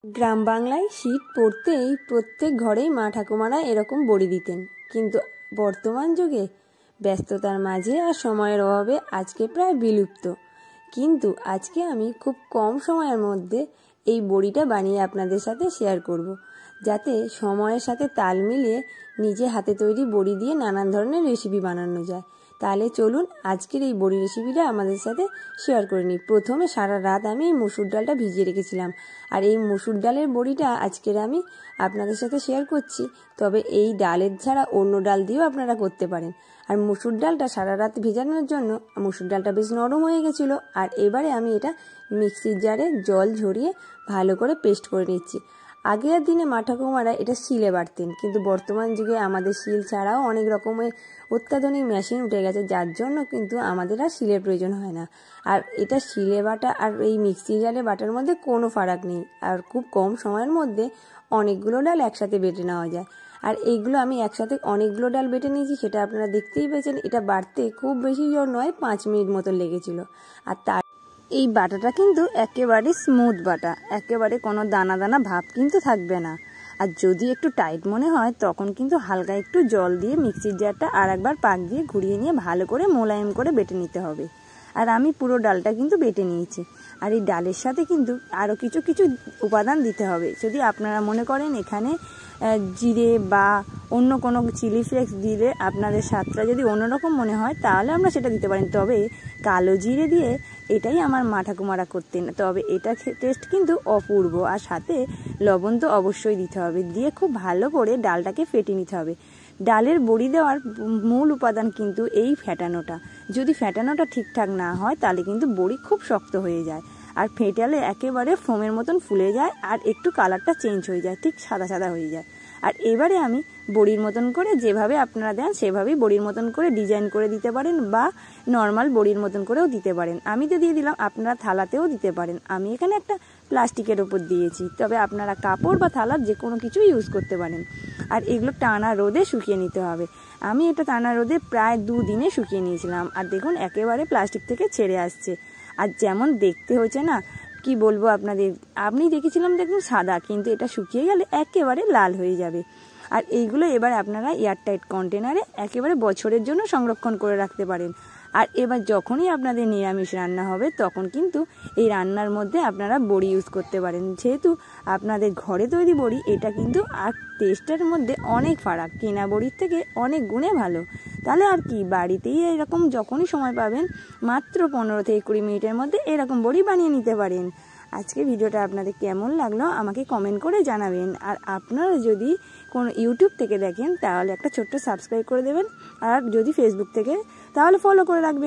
গ্রাম বাংলায় শীত পড়তেই প্রত্যেক ঘরেই মা ঠাকুমারা এরকম বড়ি দিতেন, কিন্তু বর্তমান যুগে ব্যস্ততার মাঝে আর সময়ের অভাবে আজকে প্রায় বিলুপ্ত। কিন্তু আজকে আমি খুব কম সময়ের মধ্যে এই বড়িটা বানিয়ে আপনাদের সাথে শেয়ার করব, যাতে সময়ের সাথে তাল মিলিয়ে নিজে হাতে তৈরি বড়ি দিয়ে নানান ধরনের রেসিপি বানানো যায়। তাহলে চলুন আজকের এই বড়ি রেসিপিটা আমাদের সাথে শেয়ার করে নিই। প্রথমে সারা রাত আমি এই মসুর ডালটা ভিজিয়ে রেখেছিলাম, আর এই মসুর ডালের বড়িটা আজকের আমি আপনাদের সাথে শেয়ার করছি। তবে এই ডালের ছাড়া অন্য ডাল দিয়েও আপনারা করতে পারেন। আর মসুর ডালটা সারা রাত ভিজানোর জন্য মসুর ডালটা বেশ নরম হয়ে গেছিলো। আর এবারে আমি এটা মিক্সির জারে জল ঝরিয়ে ভালো করে পেস্ট করে নিচ্ছি। আগের দিনে মা ঠাকুমারা এটা শিলে বাটতেন, কিন্তু বর্তমান যুগে আমাদের শিল ছাড়াও অনেক রকমের অত্যাধুনিক মেশিন উঠে গেছে, যার জন্য কিন্তু আমাদের আর শিলের প্রয়োজন হয় না। আর এটা শিলে বাটা আর এই মিক্সি জারে বাটার মধ্যে কোনো ফারাক নেই, আর খুব কম সময়ের মধ্যে অনেকগুলো ডাল একসাথে বেটে নেওয়া যায়। আর এইগুলো আমি একসাথে অনেকগুলো ডাল বেটে নিয়েছি, সেটা আপনারা দেখতেই পেয়েছেন। এটা বাটতে খুব বেশি জোর নয়, 5 মিনিট মতো লেগেছিল। আর তার এই বাটাটা কিন্তু একেবারে স্মুথ বাটা, একেবারে কোনো দানা দানা ভাব কিন্তু থাকবে না। আর যদি একটু টাইট মনে হয় তখন কিন্তু হালকা একটু জল দিয়ে মিক্সির জারটা আর একবার পাক দিয়ে ঘুরিয়ে নিয়ে ভালো করে মোলায়েম করে বেটে নিতে হবে। আর আমি পুরো ডালটা কিন্তু বেটে নিয়েছি। আর এই ডালের সাথে কিন্তু আরও কিছু কিছু উপাদান দিতে হবে। যদি আপনারা মনে করেন এখানে জিরে বা অন্য কোনো চিলি ফ্লেক্স দিলে আপনাদের স্বাদটা যদি অন্যরকম মনে হয়, তাহলে আমরা সেটা দিতে পারেন। তবে কালো জিরে দিয়ে এটাই আমার মা ঠাকুমারা করতেন, তবে এটা টেস্ট কিন্তু অপূর্ব। আর সাথে লবণ তো অবশ্যই দিতে হবে, দিয়ে খুব ভালো করে ডালটাকে ফেটে নিতে হবে। ডালের বড়ি দেওয়ার মূল উপাদান কিন্তু এই ফেটানোটা। যদি ফেটানোটা ঠিকঠাক না হয় তাহলে কিন্তু বড়ি খুব শক্ত হয়ে যায়, আর ফেটালে একেবারে ফোমের মতন ফুলে যায়, আর একটু কালারটা চেঞ্জ হয়ে যায়, ঠিক সাদা সাদা হয়ে যায়। আর এবারে আমি বড়ির মতন করে, যেভাবে আপনারা দেন সেভাবেই বড়ির মতন করে ডিজাইন করে দিতে পারেন, বা নর্মাল বড়ির মতন করেও দিতে পারেন। আমি তো দিয়ে দিলাম, আপনারা থালাতেও দিতে পারেন। আমি এখানে একটা প্লাস্টিকের ওপর দিয়েছি, তবে আপনারা কাপড় বা থালার যে কোনো কিছু ইউজ করতে পারেন। আর এগুলো টানা রোদে শুকিয়ে নিতে হবে। আমি এটা টানা রোদে প্রায় 2 দিনে শুকিয়ে নিয়েছিলাম। আর দেখুন একেবারে প্লাস্টিক থেকে ছেড়ে আসছে। আর যেমন দেখতে হয়েছে না, কি বলবো আপনাদের, আপনি দেখেছিলাম দেখুন সাদা, কিন্তু এটা শুকিয়ে গেলে একেবারে লাল হয়ে যাবে। আর এইগুলো এবার আপনারা এয়ারটাইট কন্টেনারে একেবারে বছরের জন্য সংরক্ষণ করে রাখতে পারেন। আর এবার যখনই আপনাদের নিরামিষ রান্না হবে তখন কিন্তু এই রান্নার মধ্যে আপনারা বড়ি ইউজ করতে পারেন। যেহেতু আপনাদের ঘরে তৈরি বড়ি, এটা কিন্তু আর টেস্টের মধ্যে অনেক ফারাক, কেনা বড়ির থেকে অনেক গুণে ভালো। তাহলে আর কি, বাড়িতেই এরকম যখনই সময় পাবেন মাত্র 15 থেকে 20 মিনিটের মধ্যে এরকম বড়ি বানিয়ে নিতে পারেন। আজকে ভিডিওটা আপনাদের কেমন লাগলো আমাকে কমেন্ট করে জানাবেন। আর আপনারা যদি কোনো ইউটিউব থেকে দেখেন তাহলে একটা ছোট্ট সাবস্ক্রাইব করে দেবেন, আর যদি ফেসবুক থেকে তাহলে ফলো করে রাখবেন।